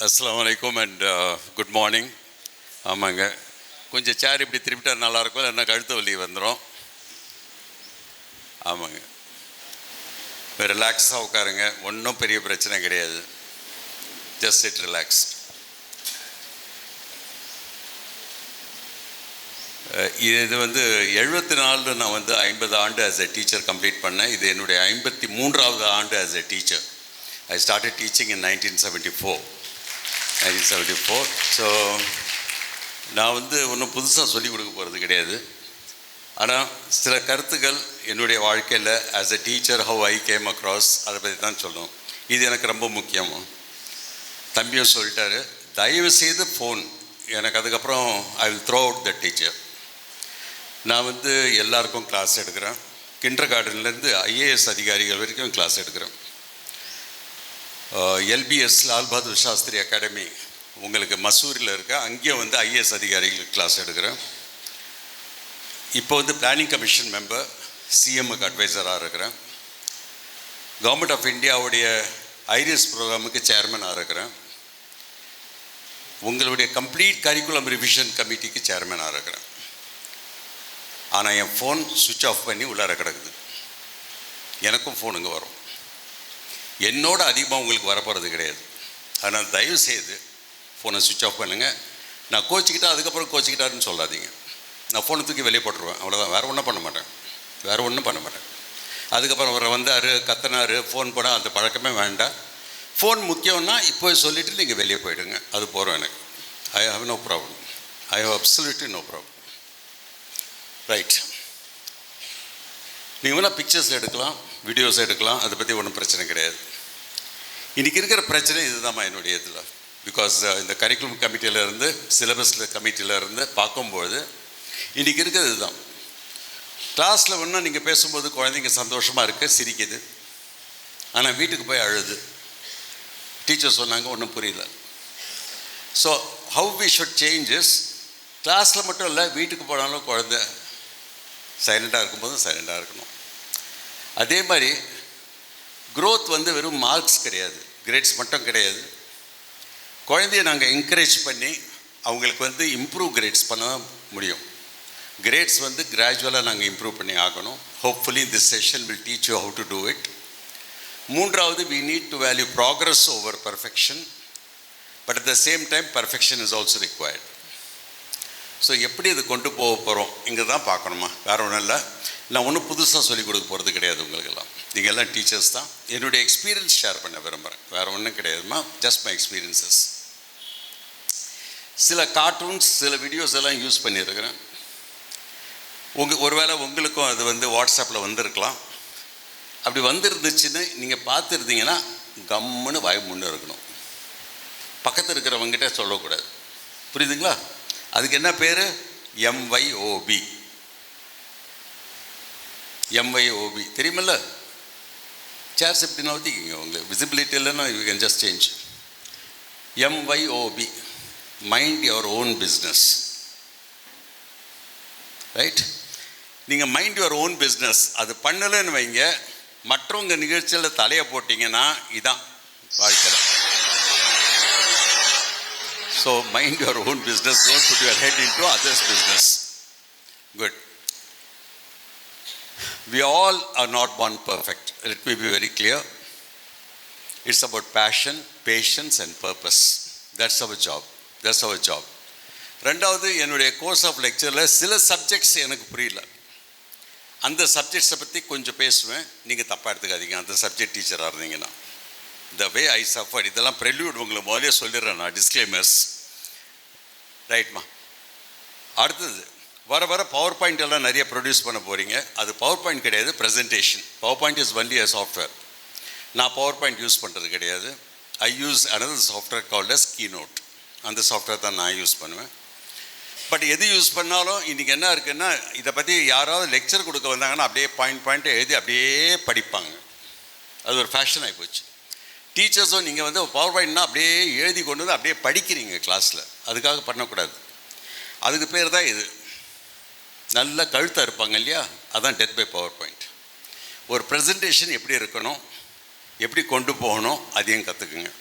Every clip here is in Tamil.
அஸ்ஸலாமு அலைக்கும் அண்ட் குட் மார்னிங். ஆமாங்க, கொஞ்சம் சேர் இப்படி திருப்பிட்டா நல்லாயிருக்கும், இல்லைன்னா கழுத்து வலி வந்துடும். ஆமாங்க, ரிலாக்ஸாக உட்காருங்க, ஒன்றும் பெரிய பிரச்சனை கிடையாது. Just it relax. இது வந்து 74 நான் வந்து 50 ஆண்டு ஆஸ் எ டீச்சர் கம்ப்ளீட் பண்ணேன். இது என்னுடைய 53வது ஆண்டு as a teacher. I started teaching in 1974. So நான் வந்து ஒன்றும் புதுசாக சொல்லிக் கொடுக்க போகிறது கிடையாது. ஆனால் சில கருத்துக்கள் என்னுடைய வாழ்க்கையில் as a teacher how I came across அதை பற்றி தான் சொல்லணும். இது எனக்கு ரொம்ப முக்கியம். தம்பியும் சொல்லிட்டாரு, தயவுசெய்து ஃபோன் எனக்கு அதுக்கப்புறம் I will throw out the teacher. நான் வந்து எல்லாருக்கும் கிளாஸ் எடுக்கிறேன். கிண்டர் கார்டன்லேருந்து IAS அதிகாரிகள் வரைக்கும் கிளாஸ் எடுக்கிறேன். LBS லால் பகதூர் சாஸ்திரி அகாடமி உங்களுக்கு மசூரியில் இருக்க, அங்கேயும் வந்து IAS அதிகாரிகளுக்கு கிளாஸ் எடுக்கிறேன். இப்போ வந்து பிளானிங் கமிஷன் மெம்பர், CMக்கு அட்வைசராக இருக்கிறேன். கவர்மெண்ட் ஆஃப் இந்தியாவுடைய ஐரிஸ் ப்ரோக்ராமுக்கு சேர்மனாக இருக்கிறேன். உங்களுடைய கம்ப்ளீட் கரிக்குலம் ரிவிஷன் கமிட்டிக்கு சேர்மனாக இருக்கிறேன். ஆனால் என் ஃபோன் சுவிட்ச் ஆஃப் பண்ணி உள்ளார கிடக்குது. எனக்கும் ஃபோனுங்க வரும், என்னோட அதிகமாக உங்களுக்கு வரப்போகிறது கிடையாது. அதனால் தயவுசெய்து ஃபோனை சுவிட்ச் ஆஃப் பண்ணுங்கள். நான் கோச்சிக்கிட்டா அதுக்கப்புறம் கோச்சிக்கிட்டாருன்னு சொல்லாதீங்க. நான் ஃபோனை தூக்கி வெளியே போட்டுருவேன், அவ்வளோதான். வேறு ஒன்றும் பண்ண மாட்டேன். அதுக்கப்புறம் அவர் வந்தார், கத்தினார், ஃபோன் போட அந்த பழக்கமே வேண்டாம். ஃபோன் முக்கியம்னா இப்போ சொல்லிவிட்டு நீங்கள் வெளியே போயிடுங்க, அது போகிறோம். எனக்கு I have no problem. I have absolutely no problem. Right, நீங்கள் வேணால் பிக்சர்ஸ் எடுக்கலாம், வீடியோஸ் எடுக்கலாம், அதை பற்றி ஒன்றும் பிரச்சனை கிடையாது. இன்றைக்கி இருக்கிற பிரச்சனை இதுதான்மா என்னுடைய இதில். பிகாஸ் இந்த கரிக்குலம் கமிட்டியிலேருந்து, சிலபஸில் கமிட்டியிலேருந்து பார்க்கும்போது இன்றைக்கி இருக்கிறது இதுதான். கிளாஸில் ஒன்றும் நீங்கள் பேசும்போது குழந்தைங்க சந்தோஷமாக இருக்குது, சிரிக்குது. ஆனால் வீட்டுக்கு போய் அழுது. டீச்சர் சொன்னாங்க, ஒன்றும் புரியல. So how we should changes, கிளாஸில் மட்டும் இல்லை, வீட்டுக்கு போனாலும் குழந்தை சைலண்ட்டாக இருக்கும்போது சைலண்ட்டாக இருக்கணும். அதே மாதிரி க்ரோத் வந்து வெறும் மார்க்ஸ் கிடையாது, கிரேட்ஸ் மட்டும் கிடையாது. குழந்தைய நாங்கள் என்கரேஜ் பண்ணி அவங்களுக்கு வந்து இம்ப்ரூவ் கிரேட்ஸ் பண்ண முடியும். கிரேட்ஸ் வந்து கிராஜுவலாக நாங்கள் இம்ப்ரூவ் பண்ணி ஆகணும். Hopefully this session will teach you how to do it. மூன்றாவது, we need to value progress over perfection, but at the same time perfection is also required. So எப்படி இது கொண்டு போக போகிறோம் இங்கே தான் பார்க்கணுமா, வேறு ஒன்றும் இல்லை. நான் ஒன்றும் புதுசாக சொல்லிக் கொடுக்க போகிறது கிடையாது உங்களுக்கெல்லாம். நீங்கள் எல்லாம் டீச்சர்ஸ் தான். என்னுடைய எக்ஸ்பீரியன்ஸ் ஷேர் பண்ண விரும்புகிறேன், வேறு ஒன்றும் கிடையாதுமா. Just my experiences. சில கார்ட்டூன்ஸ், சில வீடியோஸ் எல்லாம் யூஸ் பண்ணியிருக்கிறேன். ஒருவேளை உங்களுக்கும் அது வந்து வாட்ஸ்அப்பில் வந்திருக்கலாம். அப்படி வந்துருந்துச்சுன்னு நீங்கள் பார்த்துருந்தீங்கன்னா கம்முன்னு வாய் முன்னே இருக்கணும், பக்கத்தில் இருக்கிறவங்ககிட்ட சொல்லக்கூடாது. புரியுதுங்களா? அதுக்கு என்ன பேர்? MYOB தெரியுமில்ல? சேர்ஸ் எப்படி நவுத்திக்கிங்க, உங்களுக்கு விசிபிலிட்டி இல்லைன்னா you can just change. MYOB, mind your own business. Right? நீங்கள் மைண்ட் யுவர் ஓன் பிஸ்னஸ் அது பண்ணலைன்னு வைங்க, மற்றவங்க நிகழ்ச்சியில் தலையை போட்டிங்கன்னா இதான் வாழ்க்கையில். So mind your own business, don't put your head into others' business. Good. We all are not born perfect. Let me be very clear. It's about passion, patience and purpose. That's our job. ரெண்டாவது, என்னுடைய கோர்ஸ் ஆஃப் லெக்சரில் சில சப்ஜெக்ட்ஸ் எனக்கு புரியல. அந்த சப்ஜெக்ட்ஸை பற்றி கொஞ்சம் பேசுவேன், நீங்கள் தப்பாக எடுத்துக்காதீங்க. அந்த சப்ஜெக்ட் டீச்சராக இருந்தீங்கன்னா the way I suffered, இதெல்லாம் ப்ரெல்யூட் உங்களுக்கு முதலே சொல்லிடுறேன் நான், டிஸ்க்ளைமர்ஸ். ரைட்மா. அடுத்தது, வர பவர் பாயிண்ட் எல்லாம் நிறைய ப்ரொடியூஸ் பண்ண போகிறீங்க. அது பவர் பாயிண்ட் கிடையாது, presentation. Power point is only a software. நான் பவர் பாயிண்ட் யூஸ் பண்ணுறது கிடையாது. I use another software called as Keynote. அந்த சாஃப்ட்வேர் தான் நான் யூஸ் பண்ணுவேன். பட் எது யூஸ் பண்ணாலும் இன்றைக்கி என்ன இருக்குன்னா, இதை பற்றி யாராவது லெக்சர் கொடுக்க வந்தாங்கன்னா அப்படியே பாயிண்ட் எழுதி அப்படியே படிப்பாங்க. அது ஒரு ஃபேஷன் ஆகி போச்சு. டீச்சர்ஸும் நீங்கள் வந்து பவர் பாயிண்ட்னா அப்படியே எழுதி கொண்டு வந்து அப்படியே படிக்கிறீங்க கிளாஸில். அதுக்காக பண்ணக்கூடாது. அதுக்கு பேர் தான் இது. நல்ல கழுத்தாக இருப்பாங்க இல்லையா, அதான் டெத் பை பவர் பாயிண்ட். ஒரு ப்ரெசன்டேஷன் எப்படி இருக்கணும், எப்படி கொண்டு போகணும், அதையும் கற்றுக்குங்க.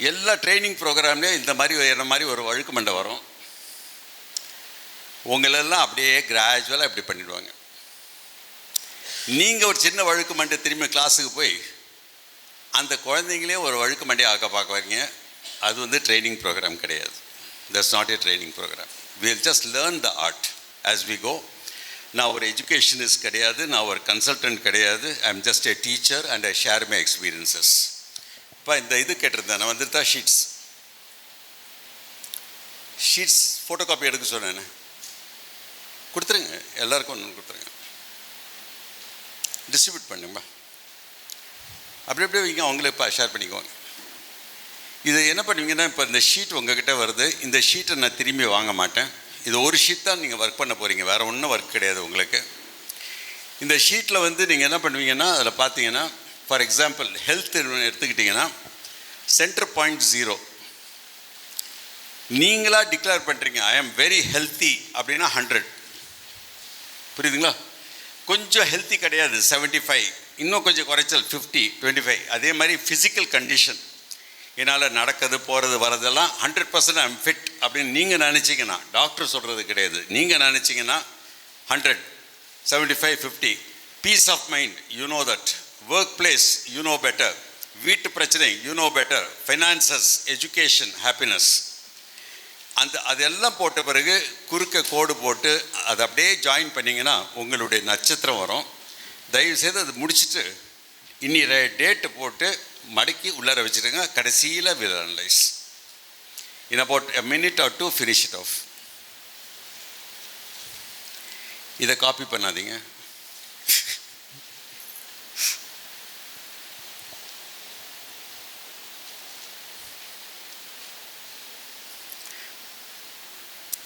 எல்லா ட்ரைனிங் ப்ரோக்ராம்லேயும் இந்த மாதிரி என்ன மாதிரி ஒரு வழுக்கு மண்டை வரும். உங்களெல்லாம் அப்படியே கிராஜுவலாக இப்படி பண்ணிவிடுவாங்க. நீங்கள் ஒரு சின்ன வழுக்கு மண்டை திரும்பி கிளாஸுக்கு போய் அந்த குழந்தைங்களே ஒரு வழுக்கு மண்டையை ஆக்க பார்க்குறீங்க. அது வந்து ட்ரைனிங் ப்ரோக்ராம் கிடையாது. That's not a training program. Will just learn the art as we go. நான் ஒரு எஜுகேஷனிஸ்ட் கிடையாது, நான் ஒரு கன்சல்டன்ட் கிடையாது. I am just a teacher and I share my experiences. இப்போ இந்த இது கேட்டிருந்தேன், நான் வந்துட்டு தான் ஷீட்ஸ் ஃபோட்டோ காப்பி எடுக்க சொன்னேன். கொடுத்துருங்க, எல்லாருக்கும் ஒன்று கொடுத்துருங்க, டிஸ்ட்ரிபியூட் பண்ணுங்கப்பா. அப்படி அப்படியே வைங்க, அவங்களே இப்போ ஷேர் பண்ணிக்குவாங்க. இது என்ன பண்ணுவீங்கன்னா, இப்போ இந்த ஷீட் உங்ககிட்ட வருது. இந்த ஷீட்டை நான் திரும்பி வாங்க மாட்டேன். இது ஒரு ஷீட் தான் நீங்கள் ஒர்க் பண்ண போகிறீங்க, வேறு ஒன்றும் ஒர்க் கிடையாது உங்களுக்கு. இந்த ஷீட்டில் வந்து நீங்கள் என்ன பண்ணுவீங்கன்னா, அதில் பார்த்தீங்கன்னா ஃபார் எக்ஸாம்பிள் ஹெல்த் எடுத்துக்கிட்டிங்கன்னா சென்டர் பாயிண்ட் 0 நீங்களாக டிக்ளேர் பண்ணுறீங்க. ஐ ஆம் வெரி ஹெல்த்தி அப்படின்னா 100. புரியுதுங்களா? கொஞ்சம் ஹெல்த்தி கிடையாது 75, இன்னும் கொஞ்சம் குறைச்சல் 50, 25. அதே மாதிரி ஃபிசிக்கல் கண்டிஷன், என்னால் நடக்கிறது போகிறது வரதெல்லாம் 100% ஐம் ஃபிட் அப்படின்னு நீங்கள் நினச்சிங்கன்னா, டாக்டர் சொல்கிறது கிடையாது, நீங்கள் நினச்சிங்கன்னா 100, 75, 50. Peace of mind, you know that. Work place, you know better. வீட்டு பிரச்சனை, you know better. Finances, education, happiness. அதெல்லாம் போட்ட பிறகு குறுக்க கோடு போட்டு அதை அப்படியே ஜாயின் பண்ணிங்கன்னா உங்களுடைய நட்சத்திரம் வரும். தயவுசெய்து அது முடிச்சுட்டு இன்னி டேட்டு போட்டு மடக்கி உள்ளார வச்சுருங்க. கடைசியில் will analyse in about a minute or 2, finish it off. இதை காப்பி பண்ணாதீங்க.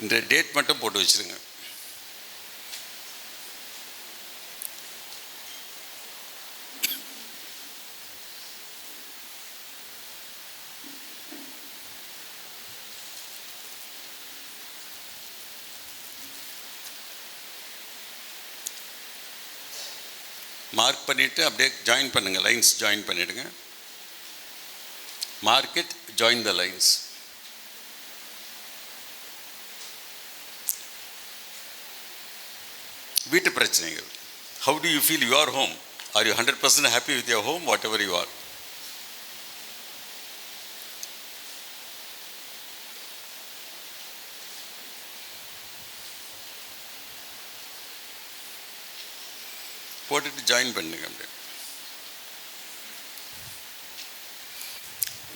இந்த டேட் மட்டும் போட்டு வச்சுருங்க. மார்க் பண்ணிவிட்டு அப்படியே ஜாயின் பண்ணுங்கள். லைன்ஸ் ஜாயின் பண்ணிவிடுங்க. Mark it, join the lines. வீட்டு பிரச்சனைகள். How to you feel your home? Are you 100% happy with your home, what ever you are? போட்டுட்டு ஜாயின் பண்ணுங்க. அப்படியே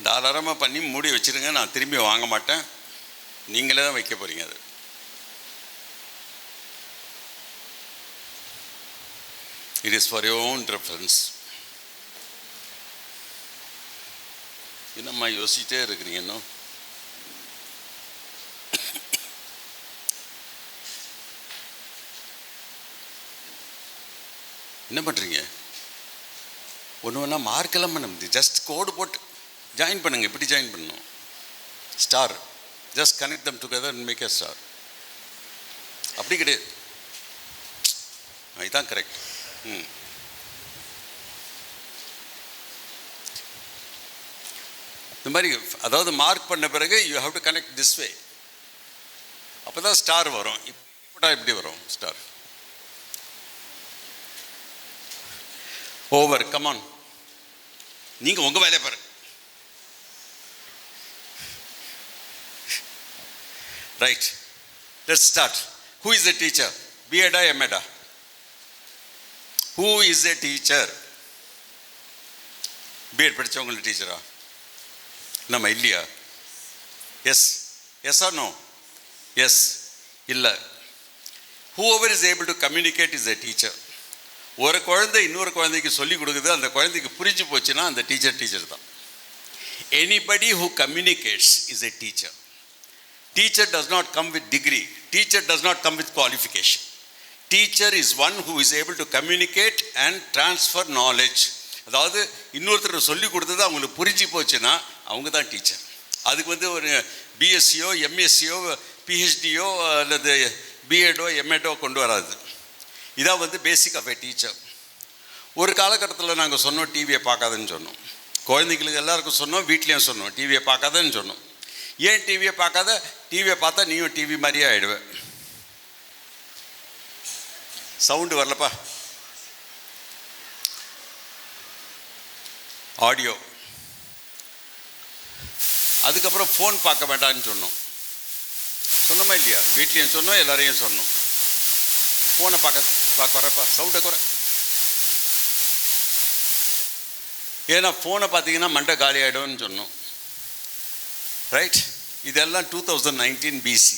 தாராளமாக பண்ணி மூடி வச்சுருங்க. நான் திரும்பி வாங்க மாட்டேன், நீங்களே தான் வைக்க போகிறீங்க. அது it is for your own reference. என்னம்மா யோசிச்சிட்டே இருக்கிறீங்க? இன்னும் என்ன பண்ணுறீங்க? ஒன்று ஒன்றா மார்க்கெல்லாம் பண்ண முடியும். ஜஸ்ட் கோடு போட்டு ஜாயின் பண்ணுங்கள். எப்படி ஜாயின் பண்ணணும்? Star. Just connect them together and make a star. அப்படி கிடையாது, இதுதான் கரெக்ட். இந்த மாதிரி அதாவது மார்க் பண்ண பிறகு you have to connect this way. அப்போ தான் ஸ்டார் வரும். இப்படி வரும் ஸ்டார். ஓவர். கமான், நீங்கள் உங்கள் வேலையை பாருங்க. Right, let's start. Who is the teacher? பிஎடா எம்எடா? Who is a teacher? B Ed படித்தவங்களுக்கு டீச்சரா? நம்ம இல்லையா? Yes, yes or no? Yes, இல்லை. whoever is able to communicate is a teacher. ஒரு குழந்தை இன்னொரு குழந்தைக்கு சொல்லிக் கொடுக்குது, அந்த குழந்தைக்கு புரிஞ்சு போச்சுன்னா அந்த டீச்சர் தான். anybody who communicates is a teacher. Teacher does not come with degree. Teacher does not come with qualification. Teacher is one who is able to communicate and transfer knowledge. அதாவது இன்னொருத்தர் சொல்லி கொடுத்தது அவங்களுக்கு புரிஞ்சு போச்சுன்னா அவங்க தான் டீச்சர். அதுக்கு வந்து ஒரு பிஎஸ்சியோ எம்எஸ்சியோ பிஹெச்டியோ அல்லது பிஎடோ எம்எடோ கொண்டு வராது. இதான் வந்து பேசிக் ஆஃப் எ டீச்சர். ஒரு காலகட்டத்தில் நாங்கள் சொன்னோம் டிவியை பார்க்காதுன்னு சொன்னோம். குழந்தைங்களுக்கு எல்லாருக்கும் சொன்னோம், வீட்லேயும் சொன்னோம், டிவியை பார்க்காதன்னு சொன்னோம். ஏன் டிவியை பார்க்காத? டிவியை பார்த்தா நீயும் டிவி மாதிரியே ஆகிடுவேன். சவுண்டு வரலப்பா, ஆடியோ. அதுக்கப்புறம் ஃபோன் பார்க்க வேண்டாம்னு சொன்னோம். சொன்னோமா இல்லையா? வீட்லேயும் சொன்னோம், எல்லாரையும் சொன்னோம். ஃபோனை குறைப்பா, சவுண்டை குறை. ஏன்னா ஃபோனை பார்த்தீங்கன்னா மண்டை காலி ஆகிடும்னு சொன்னோம். ரைட்? இதெல்லாம் 2019 பிசி.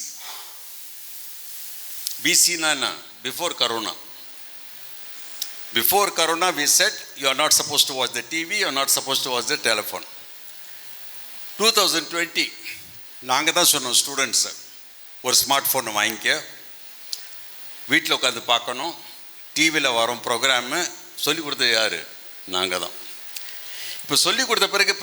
பிசினா என்ன? Before corona. Before Corona, we said you are not supposed to watch the TV, you are not supposed to watch the telephone. 2020, நாங்கள் தான் சொன்னோம் ஸ்டூடெண்ட்ஸை, ஒரு ஸ்மார்ட் ஃபோனை வாங்கிக்க, வீட்டில் உட்காந்து பார்க்கணும், டிவியில் வரும் ப்ரோக்ராமு சொல்லிக் கொடுத்தது யார்? நாங்கள் தான். இப்போ சொல்லிக் கொடுத்த பிறகு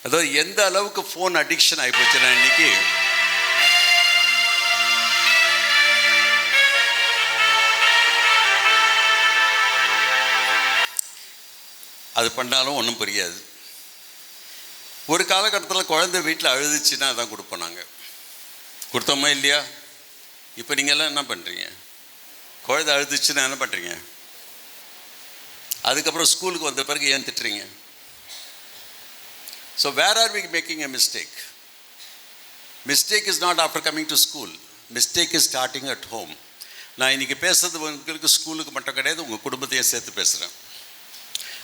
அதாவது எந்த அளவுக்கு ஃபோன் அடிக்ஷன் ஆகிப்போச்சுன்னா இன்னைக்கு அது பண்ணாலும் ஒன்றும் புரியாது. ஒரு காலகட்டத்தில் குழந்தை வீட்டில் அழுதுச்சுன்னா அதான் கொடுப்போம் நாங்கள். கொடுத்தோமா இல்லையா? இப்போ நீங்கள்லாம் என்ன பண்ணுறீங்க? குழந்தை அழுதுச்சுன்னா என்ன பண்ணுறீங்க? அதுக்கப்புறம் ஸ்கூலுக்கு வந்த பிறகு ஏன் திட்டுறீங்க? So where are we making a mistake? Mistake is not after coming to school, mistake is starting at home. நான் இன்றைக்கி பேசுறது உங்களுக்கு ஸ்கூலுக்கு மட்டும் கிடையாது, உங்கள் குடும்பத்தையும் சேர்த்து பேசுகிறேன்.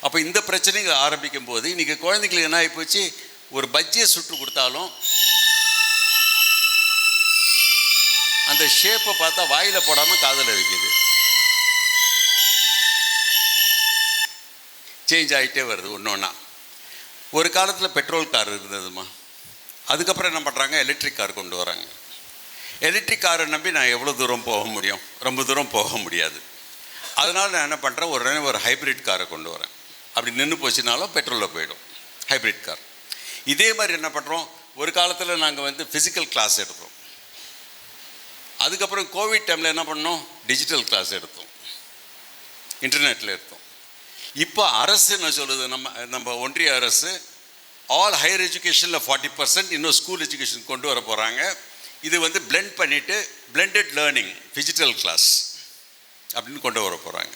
அப்போ இந்த பிரச்சனைகள் ஆரம்பிக்கும் போது இன்றைக்கி குழந்தைங்களுக்கு என்ன ஆகி போச்சு? ஒரு பஜ்ஜியை சுட்டு கொடுத்தாலும் அந்த ஷேப்பை பார்த்தா வாயில் போடாமல் காதில் வைக்குது. சேஞ்ச் ஆகிட்டே வருது ஒன்று ஒன்றா. ஒரு காலத்தில் பெட்ரோல் கார் இருந்ததுமா, அதுக்கப்புறம் என்ன பண்ணுறாங்க? எலக்ட்ரிக் கார் கொண்டு வராங்க. எலக்ட்ரிக் காரை நம்பி நான் எவ்வளோ தூரம் போக முடியும்? ரொம்ப தூரம் போக முடியாது. அதனால் நான் என்ன பண்ணுறேன்? ஒரு ஹைப்ரிட் காரை கொண்டு வரேன். அப்படி நின்று போச்சுனாலும் பெட்ரோலில் போயிடும் ஹைப்ரிட் கார். இதே மாதிரி என்ன பண்ணுறோம்? ஒரு காலத்தில் நாங்கள் ஃபிசிக்கல் கிளாஸ் எடுத்தோம். அதுக்கப்புறம் கோவிட் டைமில் என்ன பண்ணோம்? டிஜிட்டல் கிளாஸ் எடுத்தோம், இன்டர்நெட்டில் எடுத்தோம். இப்போ அரசு என்ன சொல்லுது? நம்ம ஒன்றிய அரசு ஆல் ஹையர் எஜுகேஷனில் 40% இன்னும் ஸ்கூல் எஜுகேஷன் கொண்டு வர போகிறாங்க. இது பிளெண்ட் பண்ணிவிட்டு பிளெண்டட் லேர்னிங் டிஜிட்டல் கிளாஸ் அப்படின்னு கொண்டு வர போகிறாங்க.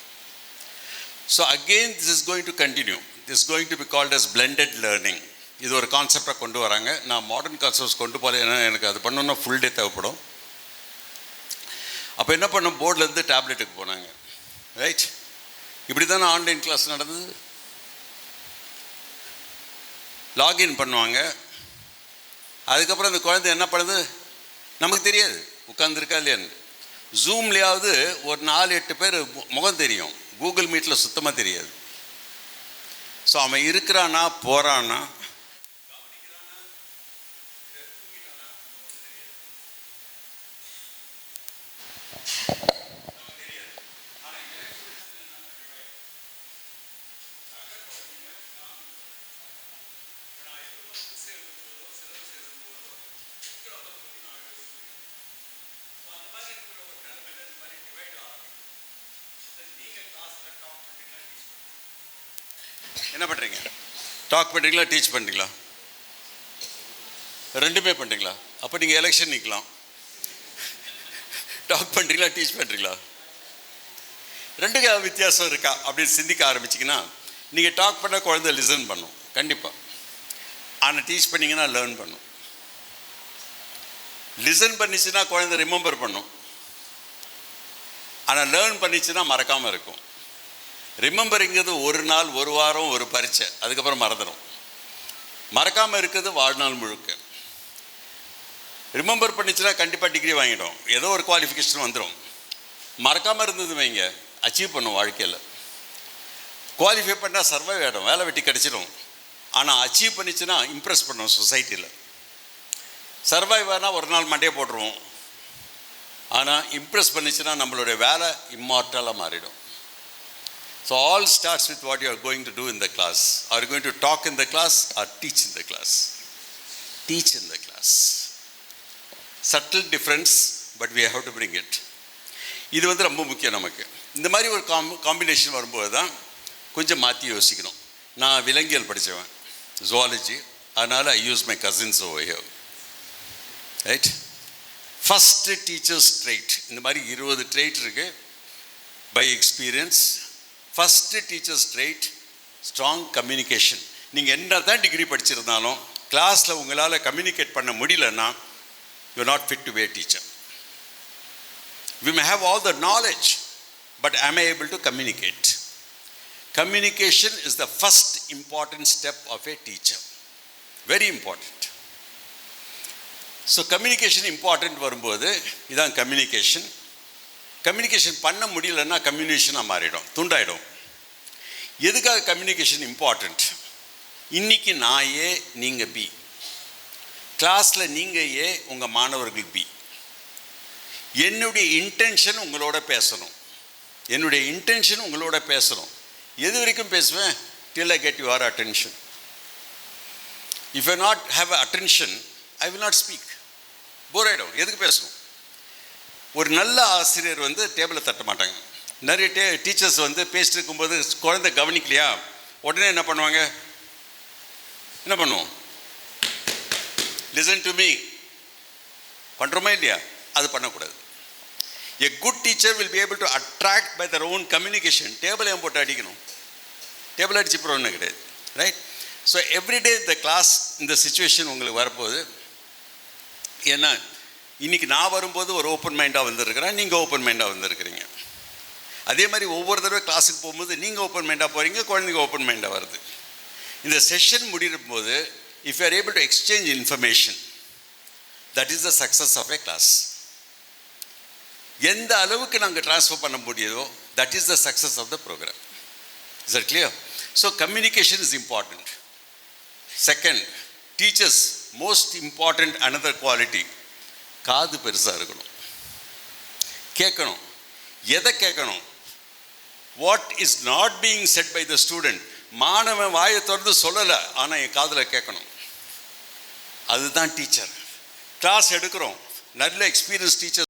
So again this is going to continue. This going to be called as blended learning. இது ஒரு கான்செப்டாக கொண்டு வராங்க. நான் மாடர்ன் கான்செப்ட்ஸ் கொண்டு போகல, ஏன்னா எனக்கு அது பண்ணணுன்னா ஃபுல் டே தேவைப்படும். அப்போ என்ன பண்ணோம்? போர்ட்லேருந்து டேப்லெட்டுக்கு போனாங்க. ரைட்? இப்படி தானே ஆன்லைன் கிளாஸ் நடந்தது. லாகின் பண்ணுவாங்க. அதுக்கப்புறம் அந்த குழந்தை என்ன பண்ணுது நமக்கு தெரியாது, உட்காந்துருக்கா இல்லையான்னு. ஜூம்லேயாவது ஒரு 4-8 பேர் முகம் தெரியும், கூகுள் மீட்டில் சுத்தமாக தெரியாது. ஸோ அவன் இருக்கிறானா போகிறானா என்ன பண்ணுறீங்க? டாக் பண்ணுறீங்களா, டீச் பண்ணுறீங்களா? ரெண்டுமே பண்ணுறீங்களா? அப்போ நீங்கள் எலெக்ஷன் நிற்கலாம். டாக் பண்ணுறீங்களா, டீச் பண்ணுறீங்களா? ரெண்டுக்கு வித்தியாசம் இருக்கா அப்படின்னு சிந்திக்க ஆரம்பிச்சிங்கன்னா, நீங்கள் டாக் பண்ண குழந்தை லிசன் பண்ணும் கண்டிப்பாக. ஆனால் டீச் பண்ணிங்கன்னா லேர்ன் பண்ணும். லிசன் பண்ணிச்சுன்னா குழந்தை ரிமெம்பர் பண்ணும். ஆனால் லேர்ன் பண்ணிச்சுன்னா மறக்காமல் இருக்கும். ரிமெம்பரிங்கிறது ஒரு நாள், ஒரு வாரம், ஒரு பரீட்சை, அதுக்கப்புறம் மறந்துடும். மறக்காமல் இருக்கிறது வாழ்நாள் முழுக்க. ரிமெம்பர் பண்ணிச்சுன்னா கண்டிப்பாக டிகிரி வாங்கிடும், ஏதோ ஒரு குவாலிஃபிகேஷன் வந்துடும். மறக்காமல் இருந்தது வைங்க, அச்சீவ் பண்ணும் வாழ்க்கையில். குவாலிஃபை பண்ணால் சர்வைவ் ஆகிடும், வேலை வெட்டி கிடச்சிடும். ஆனால் அச்சீவ் பண்ணிச்சுன்னா இம்ப்ரெஸ் பண்ணும் சொசைட்டியில். சர்வைவ் ஆனால் ஒரு நாள் மண்டையை போட்டுருவோம். ஆனால் இம்ப்ரெஸ் பண்ணிச்சுன்னா நம்மளுடைய வேலை இம்மார்ட்டலாக மாறிடும். So all starts with what you are going to do in the class. Are you going to talk in the class or teach in the class? Teach in the class. Subtle difference, but we have to bring it. இது ரொம்ப முக்கியம் நமக்கு. இந்த மாதிரி ஒரு காம்பினேஷன் வரும்போது தான் கொஞ்சம் மாற்றி யோசிக்கணும். நான் விலங்கியல் படித்தவன், ஜுவாலஜி, அதனால் I use my cousins over here, right. First teachers trait, இந்த மாதிரி 20 ட்ரைட் இருக்குது by experience. First teachers trait strong communication. நீங்கள் என்ன தான் டிகிரி படிச்சிருந்தாலும் கிளாஸில் உங்களால் கம்யூனிகேட் பண்ண முடியலன்னா you are not fit to be a teacher. We may have all the knowledge, but am I able to communicate? Communication is the first important step of a teacher. Very important. So communication important வரும்போது இதான் கம்யூனிகேஷன். கம்யூனிகேஷன் பண்ண முடியலன்னா கம்யூனிகேஷனாக மாறிடும், துண்டாயிடும். எதுக்காக கம்யூனிகேஷன் இம்பார்ட்டண்ட்? இன்னைக்கு நான் ஏ, நீங்கள் பி, கிளாஸில் நீங்கள் ஏ, உங்கள் மாணவர்கள் பி. என்னுடைய இன்டென்ஷன் உங்களோட பேசணும், என்னுடைய இன்டென்ஷன் உங்களோட பேசணும். எது வரைக்கும் பேசுவேன்? till I get your attention. If I not have attention, I will not speak. போர் ஆகிடும். எதுக்கு பேசணும்? ஒரு நல்ல ஆசிரியர் வந்து டேபிளை தட்ட மாட்டாங்க. நிறைய டீச்சர்ஸ் வந்து பேசிட்டு இருக்கும்போது குழந்தை கவனிக்கலையா, உடனே என்ன பண்ணுவாங்க? என்ன பண்ணுவோம்? லிசன் டு மீ பண்ணுறோமா இல்லையா? அது பண்ணக்கூடாது. A good teacher will be able to attract by their own communication. Table ஏன் போட்டு அடிக்கணும்? டேபிள் அடிச்சு போகிறோன்னு கிடையாது, ரைட். ஸோ எவ்ரிடே இந்த கிளாஸ் இந்த சுச்சுவேஷன் உங்களுக்கு வரப்போகுது. ஏன்னா இன்றைக்கி நான் வரும்போது ஒரு ஓப்பன் மைண்டாக வந்திருக்கிறேன், நீங்கள் ஓப்பன் மைண்டாக வந்திருக்கிறீங்க. அதே மாதிரி ஒவ்வொரு தடவை கிளாஸுக்கு போகும்போது நீங்கள் ஓப்பன் மைண்டாக போகிறீங்க, குழந்தைங்க ஓப்பன் மைண்டாக வருது. இந்த செஷன் முடியும் போது if you are able to exchange information, that is the success of a class. எந்த அளவுக்கு நாங்கள் ட்ரான்ஸ்ஃபர் பண்ண முடியுதோ that is the success of the program. Is that clear? So communication is important. Second, teachers most important another quality, காது பெருசாக இருக்கணும், கேட்கணும். எதை கேட்கணும்? What is not being said by the student. மாணவன் வாயை திறந்து சொல்லலை, ஆனால் என் காதில் கேட்கணும். அதுதான் டீச்சர். கிளாஸ் எடுக்கிறோம், நல்ல எக்ஸ்பீரியன்ஸ் டீச்சர்ஸ்